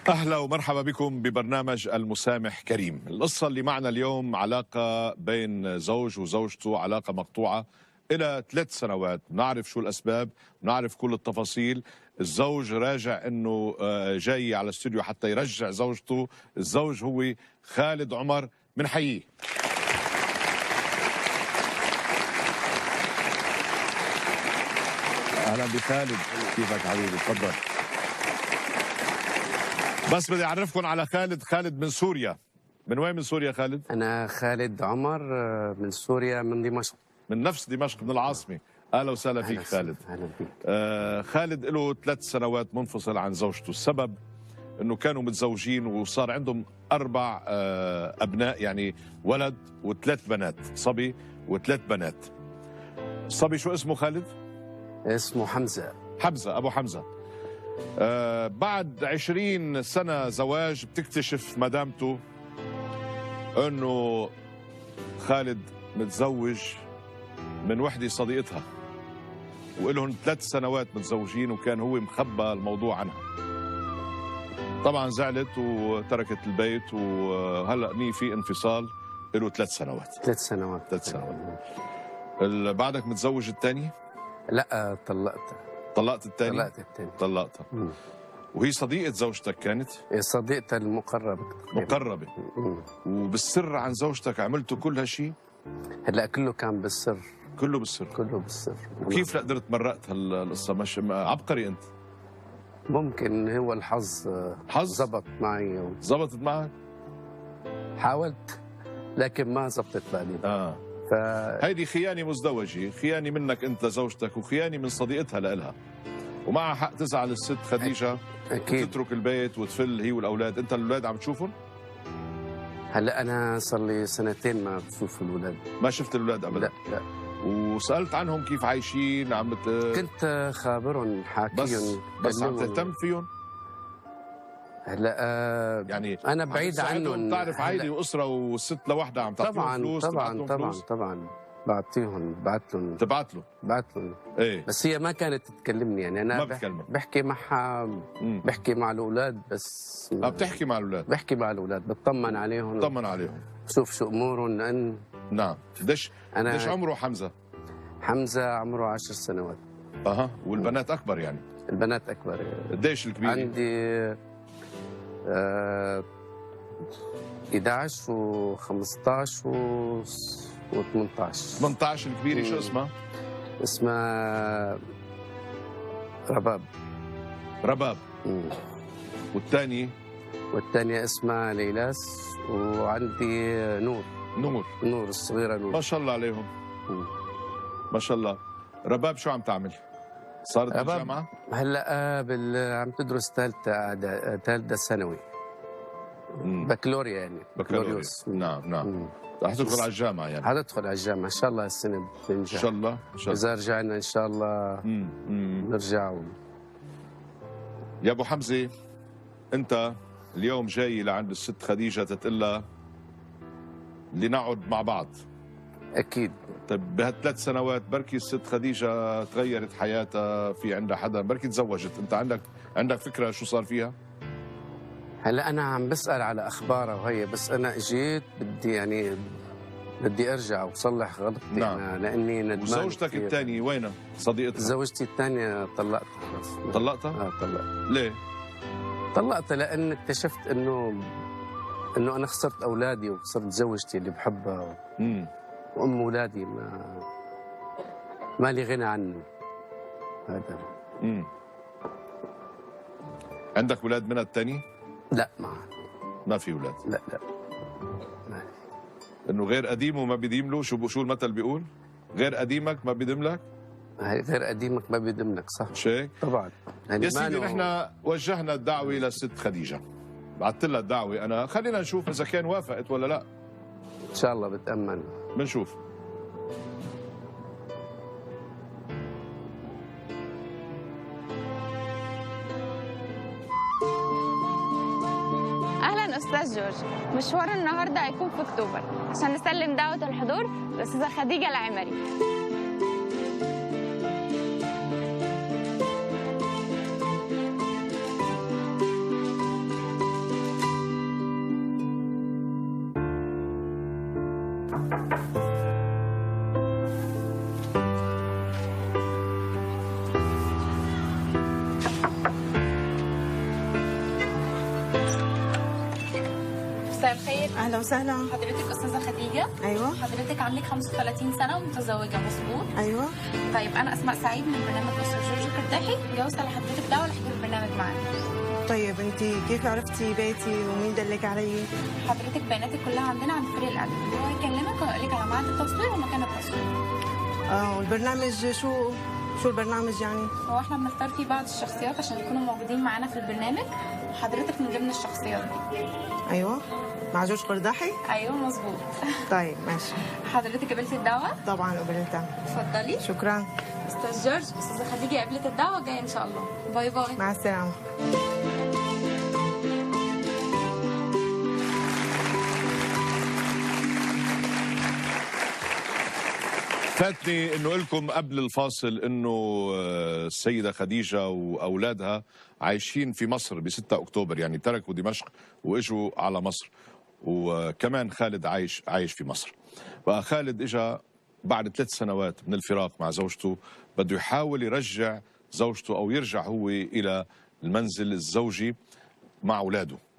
أهلا ومرحبا بكم ببرنامج المسامح كريم. القصة اللي معنا اليوم علاقة بين زوج وزوجته، علاقة مقطوعة إلى 3 سنوات. نعرف شو الأسباب، نعرف كل التفاصيل. الزوج راجع أنه جاي على الاستوديو حتى يرجع زوجته. الزوج هو خالد عمر، بنحييه. أهلا بخالد، كيفك حبيبي؟ تفضل. بس بدي أعرفكم على خالد. خالد من سوريا. من وين من سوريا خالد؟ أنا خالد عمر من سوريا، من دمشق. من نفس دمشق، من العاصمة. أهلا وسهلا فيك خالد. أهلا فيك. خالد له 3 سنوات منفصل عن زوجته. السبب أنه كانوا متزوجين وصار عندهم 4 أبناء، يعني ولد و3 بنات، صبي و3 بنات. الصبي شو اسمه خالد؟ اسمه حمزة. حمزة، أبو حمزة. بعد 20 سنة زواج بتكتشف مدامته أنه خالد متزوج من وحدة صديقتها، وإلهم 3 سنوات متزوجين، وكان هو مخبى الموضوع عنها. طبعا زعلت وتركت البيت، وهلأ في انفصال له 3 سنوات. 3 سنوات. 3 سنوات. بعدك متزوج الثاني؟ لا، طلقت. طلقت الثاني؟ طلقت الثاني. طلقتها. وهي صديقة زوجتك كانت؟ صديقتها المقربة. مقربة. وبالسر عن زوجتك عملتوا كل هالشيء؟ هلا كله كان بالسر. كله بالسر. كله بالسر. وكيف قدرت مرقت هالقصة؟ مش عبقري أنت. ممكن هو الحظ. حظ؟ زبط معي. زبطت معك؟ حاولت لكن ما زبطت بعدين. هيدي خيانة مزدوجة، خيانة منك أنت لزوجتك، وخيانة من صديقتها لإلها. ومعها حق تزعل الست خديجة. أكيد. وتترك البيت وتفل هي والأولاد. أنت الأولاد عم تشوفهم؟ هلا أنا صار لي 2 ما بشوف الأولاد. ما شفت الأولاد أبدا؟ لا. وسألت عنهم كيف عايشين؟ كنت خابرهم، حاكيهم. بس عم تهتم فيهم؟ هلا يعني انا بعيد عنهم. بتعرف عائله واسره، والست لوحدها عم تعطيهم فلوس؟ طبعا بعطيهم، تبعت له. ايه، بس هي ما كانت تكلمني، يعني انا ما بتكلمك. بحكي معها. بحكي مع الاولاد بس. بتحكي مع الاولاد؟ بحكي مع الاولاد، بطمن عليهم. شوف شو امورهم. لان نعم. قديش عمره حمزه؟ حمزه عمره 10 سنوات. والبنات اكبر يعني؟ البنات اكبر. قديش الكبير؟ عندي 11 و15 و18. 18 الكبيرة. شو اسمها؟ اسمها رباب. والثانية اسمها ليلاس. وعندي نور الصغيرة. نور ما شاء الله عليهم. ما شاء الله. رباب شو عم تعمل؟ صارت بالجامعة؟ هلا عم تدرس ثالثة ثانوي. بكالوريا يعني. بكالوريوس. نعم. رح تدخل على الجامعة يعني؟ حتدخل على الجامعة إن شاء الله السنة بتنجح. إن شاء الله. إذا رجعنا إن شاء الله نرجع. يا أبو حمزة، أنت اليوم جاي لعند الست خديجة تتقلها لنقعد مع بعض. أكيد. طيب بهال3 سنوات بركي الست خديجة تغيرت حياتها، في عندها حدا، بركي تزوجت. أنت عندك فكرة شو صار فيها؟ هلا أنا عم بسأل على أخبارها وهي، بس أنا إجيت بدي أرجع وصلح غلطتي. نعم. أنا لأني ندمان. وزوجتك الثانية وينها؟ صديقتها؟ زوجتي الثانية طلقتها. طلقتها؟ طلقتها. ليه؟ طلقتها لأن اكتشفت إنه أنا خسرت أولادي وخسرت زوجتي اللي بحبها. وأم أولادي ما لي غنى عنه. هذا. عندك أولاد منها الثانية؟ لا، ما في أولاد. لا. إنه غير قديم وما بيديم له. شو المثل بيقول؟ غير قديمك ما بيدم لك؟ غير قديمك ما بيدم لك. صح. مش هيك؟ طبعا. يعني يا سيدي نحن وجهنا الدعوة للست خديجة، بعثت لها الدعوة أنا. خلينا نشوف إذا كان وافقت ولا لا. إن شاء الله بتأمل. بنشوف. اهلا استاذ جورج، مشوار النهارده هيكون في اكتوبر عشان نسلم دعوه الحضور للاستاذه خديجه العمري. مساء الخير. اهلا وسهلا. حضرتك استاذه خديجه؟ ايوه. حضرتك عندك 35 سنه ومتزوجه مظبوط؟ ايوه. طيب انا اسماء سعيد من برنامج استاذ جورج القرداحي، جوزت لحضرتك دعوه لحضور البرنامج معانا. طيب انت كيف عرفتي بيتي ومين دلك علي؟ حضرتك بياناتك كلها عندنا عند فريق الادب، هو هيكلمك ويقول لك على ميعاد التصوير ومكان التصوير. والبرنامج شو البرنامج يعني؟ هو احنا بنختار فيه بعض الشخصيات عشان يكونوا موجودين معانا في البرنامج، وحضرتك من ضمن الشخصيات دي. ايوه. مع جورج قرداحي؟ ايوه مظبوط. طيب ماشي. حضرتك قبلتي الدعوه؟ طبعا قبلتها. اتفضلي. شكرا. استاذ جورج، استاذه خديجه قبلت الدعوه، جايه ان شاء الله. باي باي. مع السلامه. فاتني انه لكم قبل الفاصل انه السيده خديجه واولادها عايشين في مصر ب 6 اكتوبر، يعني تركوا دمشق واجوا على مصر، وكمان خالد عايش في مصر. بقى خالد اجى بعد 3 سنوات من الفراق مع زوجته، بده يحاول يرجع زوجته او يرجع هو الى المنزل الزوجي مع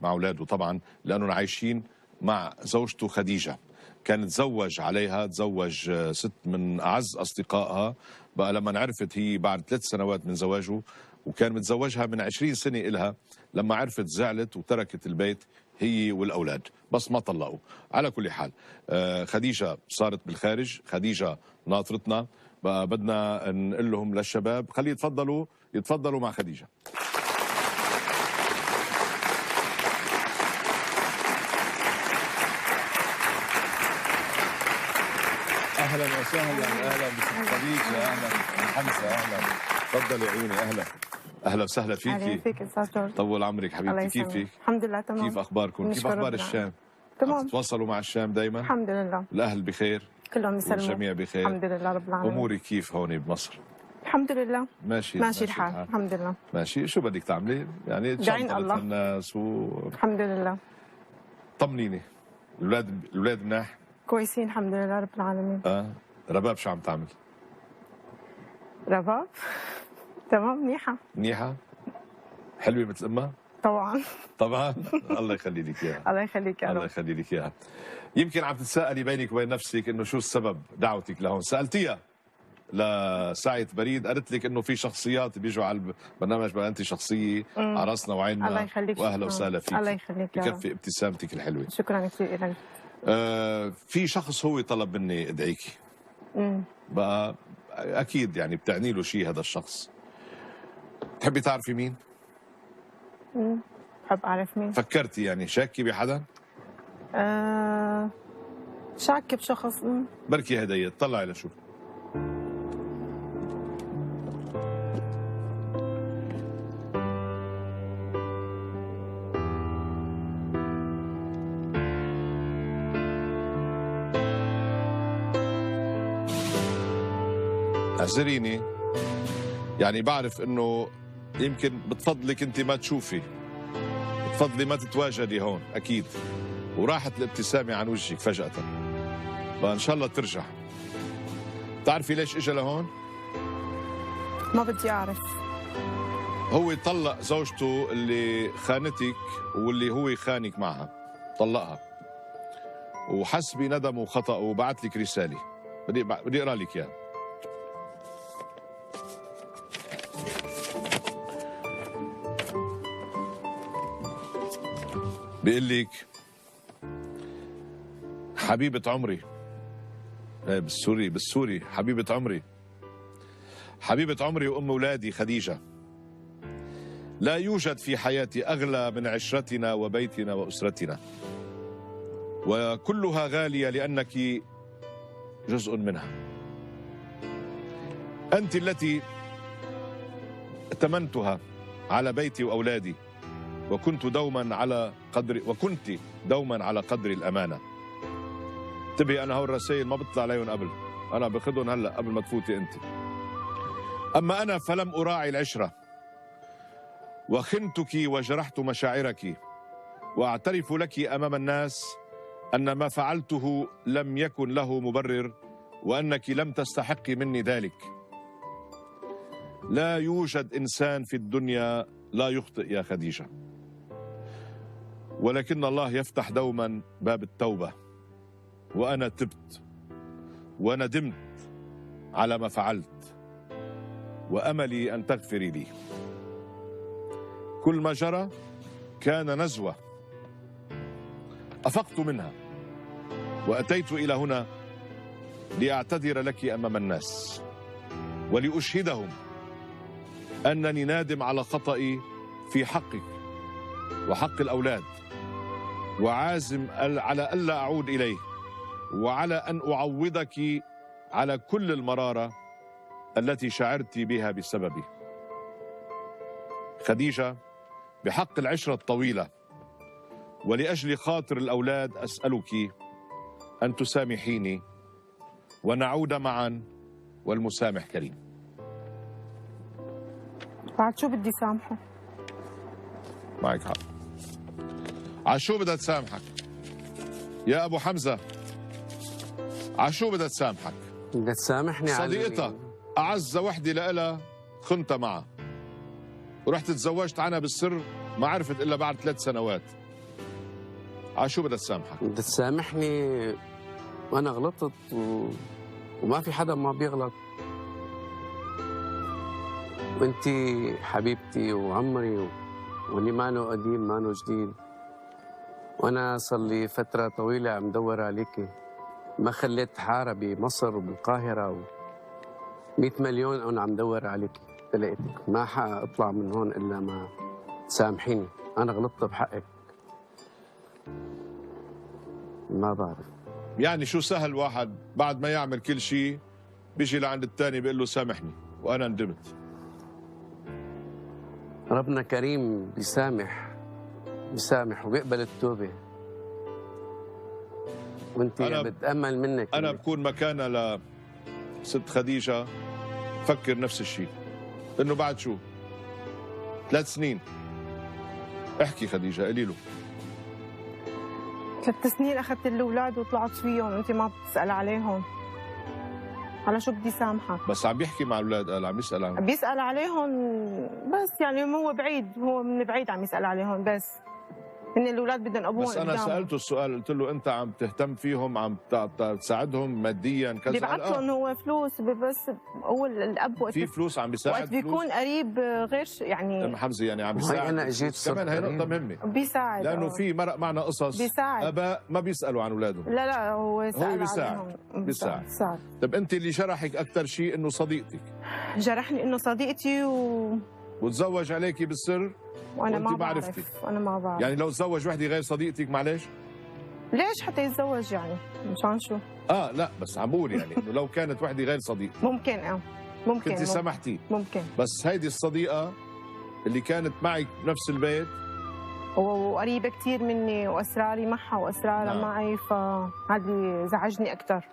اولاده طبعا، لانهم عايشين مع زوجته خديجه. كان تزوج عليها، تزوج ست من اعز اصدقائها. بقى لما عرفت هي بعد 3 سنوات من زواجه، وكان متزوجها من 20 سنه إلها، لما عرفت زعلت وتركت البيت هي والاولاد، بس ما طلقوا. على كل حال خديجه صارت بالخارج، خديجه ناطرتنا. بقى بدنا نقول لهم للشباب خلي يتفضلوا مع خديجه. اهلا وسهلا، اهلا بست خديجه، اهلا حمزه، اهلا. تفضلي يا عيوني، اهلا وسهلا فيكي. اهلا فيك استاذ جورج. طول عمرك حبيبتي، كيفك؟ الحمد لله تمام. كيف اخباركم؟ كيف اخبار الشام؟ تمام. تتواصلوا مع الشام دايما؟ الحمد لله. الاهل بخير؟ كلهم يسلموا. والجميع بخير؟ الحمد لله رب العالمين. اموري كيف هون بمصر؟ الحمد لله. ماشي الحال الحمد لله. ماشي. شو بدك تعملي؟ يعني دعين الله. الناس الحمد لله. طمنيني، الاولاد مناح؟ كويسين الحمد لله رب العالمين. رباب شو عم تعمل؟ رباب تمام منيحة حلوة مثل امها؟ طبعا. الله يخلي لك اياها. الله يخليك يا رب. الله يخلي لك اياها. يمكن عم تتساءلي بينك وبين نفسك انه شو السبب دعوتك لهون، سالتيها لسعيد بريد، قالت لك انه في شخصيات بيجوا على البرنامج، بقى انت شخصيه على راسنا وعيننا. الله يخليك. واهلا وسهلا فيك. الله يخليك يا رب. بكفي ابتسامتك الحلوه. شكرا كثير لك. في شخص هو طلب مني ادعيكي. بقى اكيد يعني بتعني له شيء هذا الشخص. تحبي تعرفي مين؟ بحب اعرف مين. فكرتي يعني شاكي بحدا؟ شاكة بشخص. بركي هدية، طلعي لشوف. اعذريني، يعني بعرف انه يمكن بتفضلك انت ما تشوفي، بتفضلي ما تتواجدي هون اكيد، وراحت الابتسامه عن وجهك فجأة. فان شاء الله ترجع. بتعرفي ليش اجى لهون؟ ما بدي اعرف. هو طلق زوجته اللي خانتك واللي هو خانك معها، طلقها وحس بندم وخطأ وبعث لك رسالة، بدي اقرا لك اياها. بيقول لك حبيبة عمري، بالسوري حبيبة عمري وأم أولادي خديجة، لا يوجد في حياتي أغلى من عشرتنا وبيتنا وأسرتنا، وكلها غالية لأنك جزء منها. أنت التي ائتمنتها على بيتي وأولادي، وكنت دوما على قدر الأمانة. انتبهي، أنا هول الرسائل ما بطلع عليهم قبل، أنا باخذهم هلا قبل ما تفوتي أنت. أما أنا فلم أراعي العشرة وخنتك وجرحت مشاعرك، وأعترف لك أمام الناس أن ما فعلته لم يكن له مبرر وأنك لم تستحقي مني ذلك. لا يوجد إنسان في الدنيا لا يخطئ يا خديجة، ولكن الله يفتح دوما باب التوبة، وأنا تبت وندمت على ما فعلت، وأملي أن تغفري لي. كل ما جرى كان نزوة أفقت منها وأتيت إلى هنا لأعتذر لك أمام الناس ولأشهدهم أنني نادم على خطئي في حقك وحق الأولاد، وعازم على ألا أعود إليه، وعلى أن أعوضك على كل المرارة التي شعرت بها بسببي. خديجة، بحق العشرة الطويلة ولأجل خاطر الأولاد أسألك أن تسامحيني ونعود معا، والمسامح كريم. بعد شو بدي سامحه؟ معك حق. عشو بدها تسامحك يا أبو حمزة؟ عشو بدها تسامحك؟ بدها تسامحني على صديقتها أعز وحدة لها خنتها معها، ورحت تزوجت عنها بالسر، ما عرفت إلا بعد 3 سنوات. عشو بدها تسامحك؟ بدها تسامحني وأنا غلطت وما في حدا ما بيغلط، وانتي حبيبتي وعمري واللي مانو قديم مانو جديد، وانا صار لي فتره طويله عم دور عليكي، ما خليت حاره بمصر وبالقاهره 100 مليون وانا عم دور عليكي لقيتك، ما حاطلع من هون الا ما تسامحيني، انا غلطت بحقك. ما بعرف يعني شو سهل واحد بعد ما يعمل كل شيء بيجي لعند الثاني بيقول له سامحني وانا ندمت. ربنا كريم بيسامح وبيقبل التوبة، وانت بتأمل منك. أنا بكون مكانها لست خديجة فكر نفس الشيء، إنه بعد شو 3 سنين. احكي خديجة، قولي له 3 سنين اخذت الاولاد وطلعت فيهم، انت ما بتسال عليهم، على شو بدي سامحك؟ بس عم بيحكي مع الاولاد، قال عم يسال عنهم، بيسال عليهم بس يعني هو بعيد، هو من بعيد عم يسال عليهم، بس ان الاولاد بدهم ابوهم. بس انا قدامهم. سالته السؤال، قلت له انت عم تهتم فيهم، عم تساعدهم ماديا كذا؟ بيبعث لهم هو فلوس، بس هو الاب وقت في فلوس عم بيساعد، وقت بيكون قريب غير يعني ام حمزه يعني عم بيساعد. انا اجيت كمان هي نقطه مهمه، بيساعد، لانه في مرق معنا قصص بيساعد. اباء ما بيسالوا عن اولادهم. لا هو سأل بيساعد. عليهم. بيساعد. طب انت اللي جرحك اكثر شيء انه صديقتك جرحني، انه صديقتي وتزوج عليكي بالسر وانا ما بعرفتي. انا ما بعرف. يعني لو تزوج وحده غير صديقتك معلش؟ ليش حتى يتزوج يعني؟ مشان شو؟ لا بس عم بقول يعني انه لو كانت وحده غير صديقة ممكن ممكن كنت سمحتي، ممكن. بس هيدي الصديقة اللي كانت معك بنفس البيت وقريبة كثير مني وأسراري معها وأسرارها معي، فهذا اللي زعجني أكثر.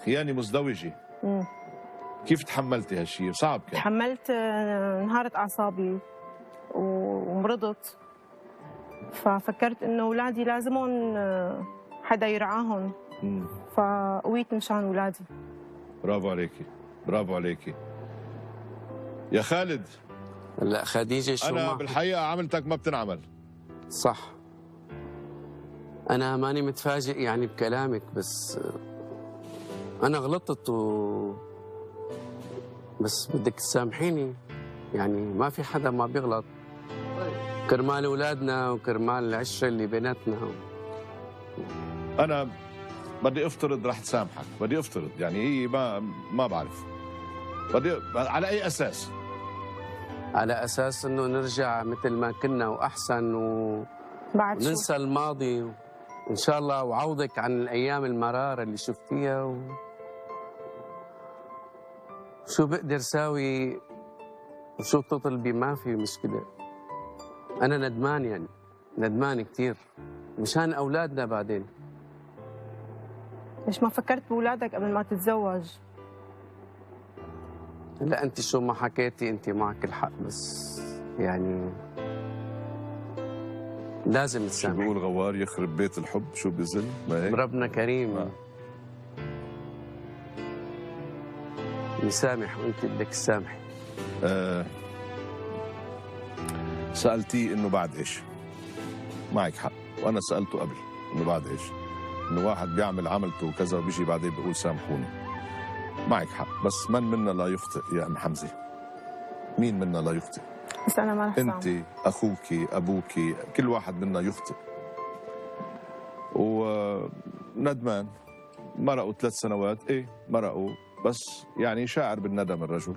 خيانة مزدوجة. كيف تحملتي هالشيء؟ صعب كان. تحملت، انهارت أعصابي ومرضت، ففكرت إنه أولادي لازمهم حدا يرعاهم، فقويت مشان أولادي. برافو عليكي، برافو عليكي يا خالد. لا خديجة، شو أنا بالحقيقة عملتك ما بتنعمل. صح، أنا ماني متفاجئ يعني بكلامك، بس أنا غلطت بس بدك تسامحيني، يعني ما في حدا ما بيغلط، كرمال أولادنا وكرمال العشرة اللي بيناتنا. أنا بدي أفترض رح تسامحك، بدي أفترض يعني هي ما بعرف، على أي أساس؟ على أساس إنه نرجع مثل ما كنا وأحسن وننسى الماضي إن شاء الله، وعوضك عن الأيام المرارة اللي شفتيها شو بقدر ساوي وشو تطلبي، ما في مشكلة. أنا ندمان، يعني ندمان كثير مشان أولادنا بعدين. ليش ما فكرت بأولادك قبل ما تتزوج؟ لا أنت شو ما حكيتي، أنت معك الحق، بس يعني لازم شو نسامح. بيقول غوار؟ يخرب بيت الحب شو بيزل، ما هيك؟ ربنا كريم. آه. نسامح وانت بدك تسامحي. سألتيه إنه بعد إيش؟ معك حق، وأنا سألته قبل إنه بعد إيش؟ إنه واحد بيعمل عملته وكذا وبيجي بعدين بيقول سامحوني. معك حق، بس من منا لا يخطئ يا أم حمزة؟ مين منا لا يخطئ؟ بس انا ما رح أنت، سامح. أخوك، أبوك، كل واحد منا يخطئ. وندمان، مرقوا 3 سنوات، إيه مرقوا، بس يعني شاعر بالندم الرجل.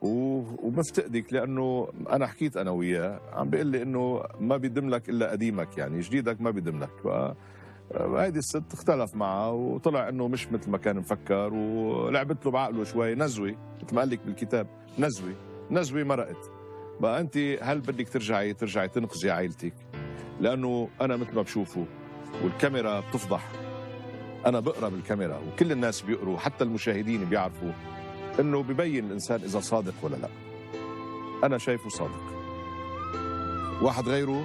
وبفتقدك لانه انا حكيت انا وياه، عم بيقول لي انه ما بيدم لك الا قديمك، يعني جديدك ما بيدم لك. فهيدي الست اختلف معها وطلع انه مش مثل ما كان مفكر، ولعبت له بعقله شوي، نزوي مثل ما قال لك بالكتاب، نزوي مرقت. بقى انت هل بدك ترجعي تنقذي عائلتك؟ لانه انا مثل ما بشوفه، والكاميرا بتفضح، انا بقرا بالكاميرا وكل الناس بيقروا، حتى المشاهدين بيعرفوا انه ببين الانسان اذا صادق ولا لا. انا شايفه صادق، واحد غيره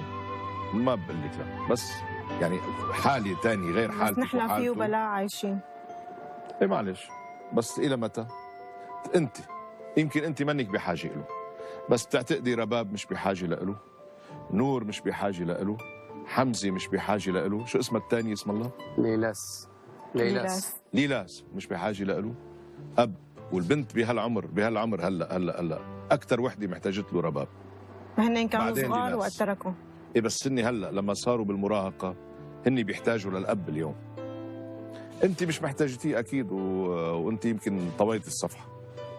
ما بقول لك لا، بس يعني حالي تاني غير بس حالتك نحن فيه وحالته. وبلا عايشين. ايه معلش، بس الى متى؟ انت يمكن انت منك بحاجه له، بس بتعتقدي رباب مش بحاجه له، نور مش بحاجه له، حمزه مش بحاجه له، شو اسمها الثانيه اسم الله؟ ليلاس مش بحاجه له. اب والبنت بهالعمر هلا اكثر وحده محتاجت له رباب. هن كانوا بعدين صغار لناس. وقت تركوا. إيه بس هني هلا لما صاروا بالمراهقه هني بيحتاجوا للاب اليوم. انت مش محتاجتيه اكيد وانت يمكن طويت الصفحه،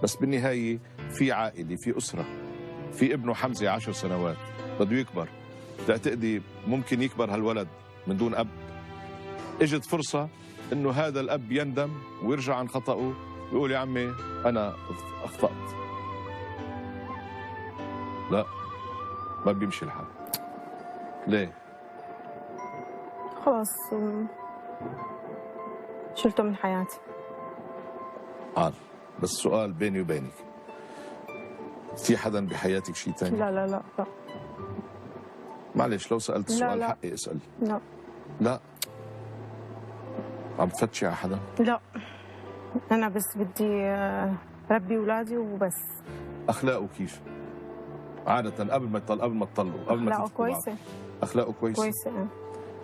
بس بالنهايه في عائله، في اسره، في ابنه حمزه 10 سنوات بده يكبر. تعتقدي ممكن يكبر هالولد من دون اب؟ اجت فرصه انه هذا الاب يندم ويرجع عن خطأه ويقول يا عمي انا اخطأت. لا، ما بيمشي الحال. ليه؟ خلاص شلته من حياتي. عارف، بس سؤال بيني وبينك، في حدا بحياتك شيء ثاني؟ لا. معلش لو سألت السؤال لا. حقي اسأل. لا عم تفتشي على حدا؟ لا، انا بس بدي ربي اولادي وبس. اخلاقه كيف؟ عادة قبل ما تطلقوا قبل ما اخلاقه تتفقوا بعض. كويسه. اخلاقه كويسه؟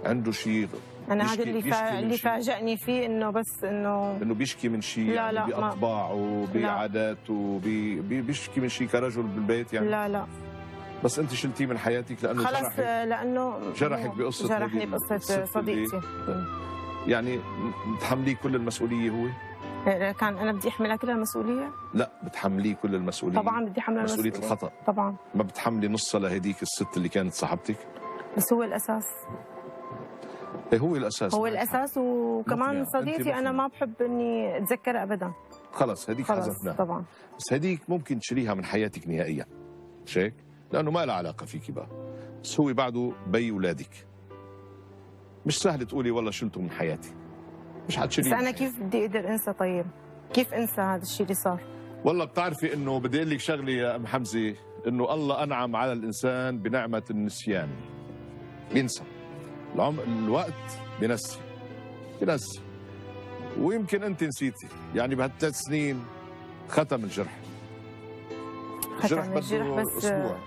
عنده شيء؟ انا بيشكي- هذا بيشكي من اللي شيء؟ فاجأني فيه انه بس انه بيشكي من شيء؟ لا، يعني لا، ما- بأطباعه، بعاداته، بيشكي من شيء كرجل بالبيت يعني؟ لا بس انت شلتيه من حياتك لانه خلص، جرحك؟ لانه جرحك بقصة جرحني هيدي بقصه الست اللي- صديقتي. يعني بتحمليه كل المسؤوليه هو؟ كان انا بدي احملها كل المسؤوليه. لا، بتحمليه كل المسؤوليه. طبعا بدي احمل مسؤوليه المسؤوليه. الخطا. طبعا، ما بتحملي نصها لهديك الست اللي كانت صاحبتك؟ بس هو الاساس. إيه هو الاساس. هو معك الاساس، حق. وكمان مقنعة. صديقتي أنت انا مقنعة. ما بحب اني اتذكرها ابدا. خلص هديك خلص حذفناها. طبعا. بس هديك ممكن تشيليها من حياتك نهائيا، مش هيك؟ لانه ما لها علاقه فيكي بقى، بس هو بعده بي اولادك. مش سهل تقولي والله شلته من حياتي، مش بس حتشيليه. انا كيف بدي اقدر انسى؟ طيب كيف انسى هذا الشيء اللي صار؟ والله بتعرفي انه بدي اقول لك شغله يا ام حمزه، انه الله انعم على الانسان بنعمه النسيان. بينسى الوقت، بينسي. ويمكن انت نسيتي، يعني بهال3 سنين ختم الجرح. الجرح ختم الجرح، بده بس اسبوع.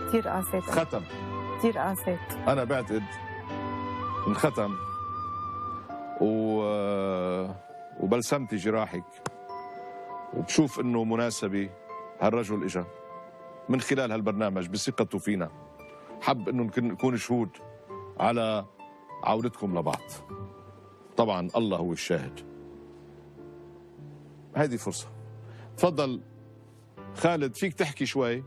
كثير قاسيت. ختم. كثير قاسيت. انا بعتقد انختم وبلسمتي جراحك، وبشوف انه مناسبه هالرجل اجا من خلال هالبرنامج بثقته فينا، حب انه نكون شهود على عودتكم لبعض. طبعا الله هو الشاهد. هذه فرصه. تفضل خالد، فيك تحكي شوي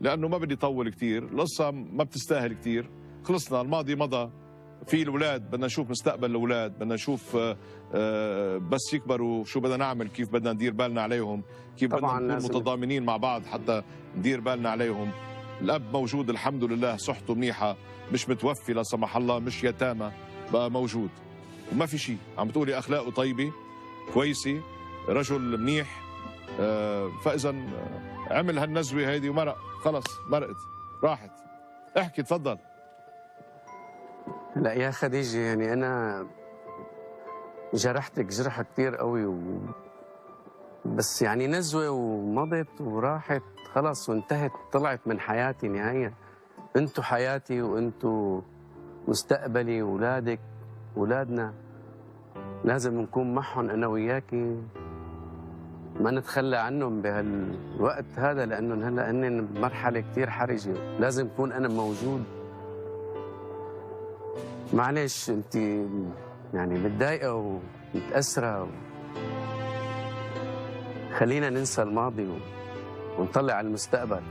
لانه ما بدي طول كثير، القصه ما بتستاهل كثير. خلصنا، الماضي مضى. في الاولاد بدنا نشوف مستقبل الاولاد، بدنا نشوف بس يكبروا شو بدنا نعمل، كيف بدنا ندير بالنا عليهم، كيف بدنا طبعاً نكون لازم. متضامنين مع بعض حتى ندير بالنا عليهم. الاب موجود الحمد لله، صحته منيحه، مش متوفي لا سمح الله، مش يتامى، بقى موجود وما في شيء. عم بتقولي اخلاقه طيبه كويسه، رجل منيح. فاذا عمل هالنزوه هيدي ومرق، خلص مرقت راحت. احكي تفضل. لا يا خديجة، يعني أنا جرحتك جرح كتير قوي بس يعني نزوة ومضت وراحت خلص وانتهت، طلعت من حياتي نهائيا. انتو حياتي وانتو مستقبلي، ولادك ولادنا لازم نكون معهم أنا وياكي، ما نتخلى عنهم بهالوقت هذا، لأنه هلا هن بمرحلة كتير حرجة، لازم أكون أنا موجود. معلش أنت يعني متضايقة ومتأثرة خلينا ننسى الماضي ونطلع على المستقبل.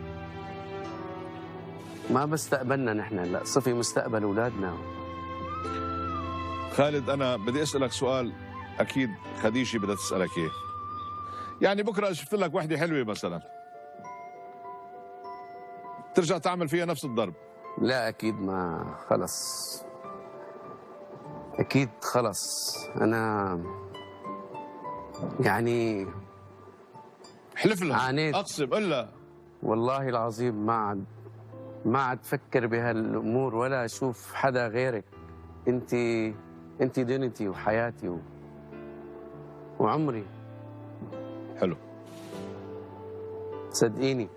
ما مستقبلنا نحن، لا صفي مستقبل أولادنا. خالد، أنا بدي أسألك سؤال أكيد خديجة بدها تسألك إياه. يعني بكرة شفت لك وحدة حلوة مثلا، ترجع تعمل فيها نفس الضرب؟ لا أكيد، ما خلص، أكيد خلص. أنا يعني احلف لها، عانيت. أقسم إلا والله العظيم ما عاد فكر بهالامور ولا اشوف حدا غيرك. انت دنيتي وحياتي وعمري. حلو، صدقيني.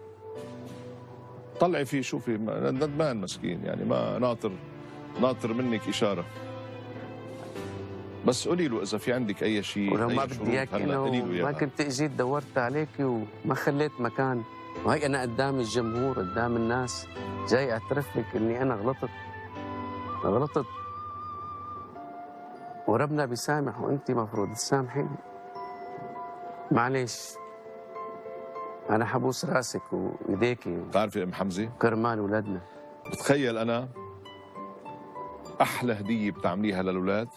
طلعي فيه، شوفي ندمان مسكين، يعني ما ناطر منك إشارة، بس قولي له إذا في عندك أي شيء. ولو ما بدي اياك انه ما كنت اجيت دورت عليك وما خليت مكان، وهي انا قدام الجمهور قدام الناس جاي اعترف لك اني انا غلطت وربنا بيسامح وانت مفروض تسامحيني. معلش، انا حبوس راسك وايديكي. بتعرفي ام حمزه، كرمال ولادنا. بتخيل انا احلى هديه بتعمليها للاولاد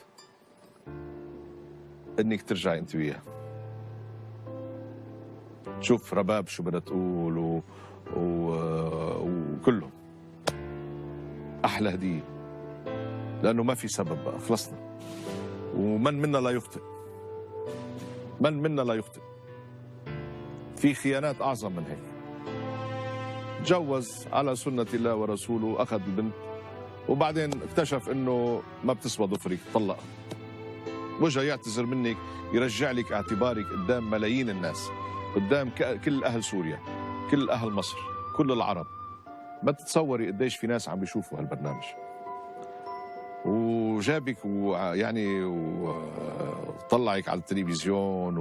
انك ترجعي انت وياها. شوف رباب شو بدها تقول وكلهم احلى هديه، لانه ما في سبب بقى، خلصنا. ومن منا لا يخطئ، من منا لا يخطئ. في خيانات اعظم من هيك. تجوز على سنه الله ورسوله، اخذ البنت وبعدين اكتشف انه ما بتسوى ظفرك، طلقها. وجا يعتذر منك، يرجع لك اعتبارك قدام ملايين الناس، قدام كل اهل سوريا، كل اهل مصر، كل العرب. ما تتصوري قديش في ناس عم بيشوفوا هالبرنامج. وجابك ويعني وطلعك على التلفزيون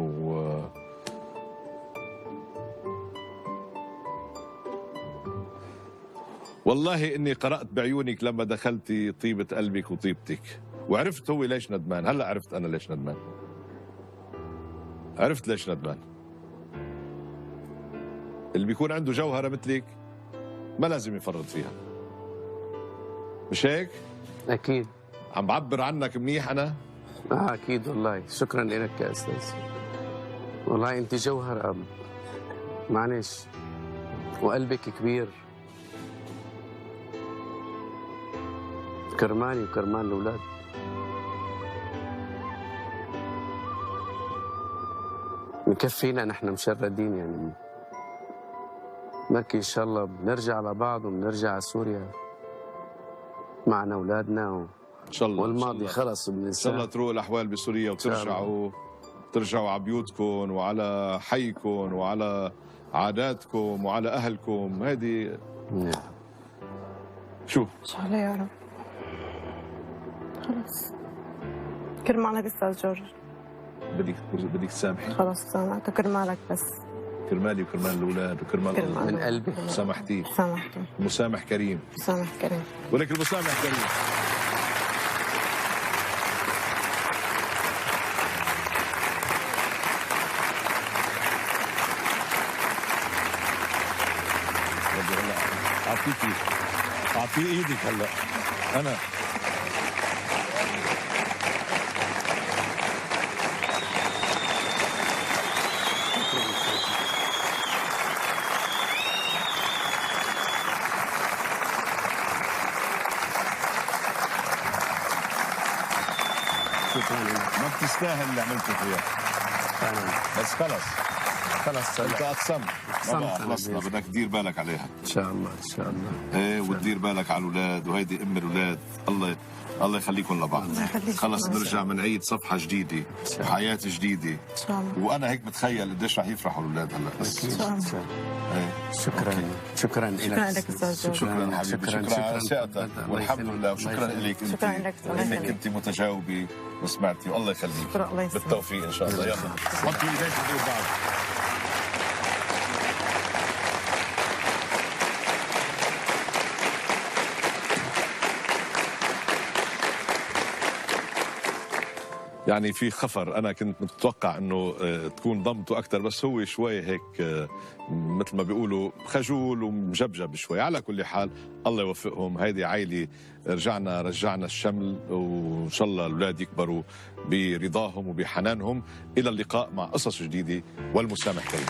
والله اني قرأت بعيونك لما دخلتي طيبة قلبك وطيبتك، وعرفت هو ليش ندمان. هلا عرفت انا ليش ندمان، عرفت ليش ندمان. اللي بيكون عنده جوهرة مثلك ما لازم يفرط فيها، مش هيك؟ اكيد. عم بعبر عنك منيح انا؟ اكيد والله. شكرا لك يا استاذ، والله انت جوهر اب. معلش، وقلبك كبير، كرماني وكرمان الاولاد. مكفينا نحن مشردين، يعني بركي ان شاء الله بنرجع لبعض وبنرجع على سوريا معنا اولادنا ان شاء الله. والماضي خلص ان شاء الله تروق الاحوال بسوريا وترجعوا على بيوتكم وعلى حيكم وعلى عاداتكم وعلى اهلكم. هذه شو ان شاء الله يا رب. خلص كرمالك استاذ جورج. بدك تسامحي؟ خلص سامحتك، كرمالك بس. كرمالي وكرمال الاولاد وكرمال الله. من قلبي سامحتي. سامحته. مسامح كريم. مسامح كريم. ولك المسامح كريم. اعطيه ايدك هلا. انا ما بتستاهل اللي عملته فيها، بس خلص خلص انت اقسمت. أحسنت. خلصنا، بدك تدير بالك عليها إن شاء الله إن شاء الله. ايه، وتدير بالك على الاولاد، وهيدي ام الاولاد. الله يخليكم لبعض. الله يخليك. خلص نرجع بنعيد صفحة جديدة وحياة جديدة. ان شاء الله. وانا هيك متخيل قديش رح يفرحوا الاولاد هلا. بس أكيد. ايه. شكرا شكرا لك. شكرا لك استاذ. شكرا حبيبي، شكرا على ثقتك والحمد لله، وشكرا لك انت شكرا لك. الله انك يخليك. انت متجاوبه وسمعتي، والله يخليك. شكرا. الله يسلمك. بالتوفيق ان شاء الله. يلا حطوا ايديكم في بعض. يعني في خفر، انا كنت متوقع انه تكون ضمته اكثر، بس هو شوي هيك مثل ما بيقولوا خجول ومجبجب شوي. على كل حال الله يوفقهم، هيدي عائله رجعنا الشمل، وان شاء الله الاولاد يكبروا برضاهم وبحنانهم. الى اللقاء مع قصص جديده والمسامح كريم.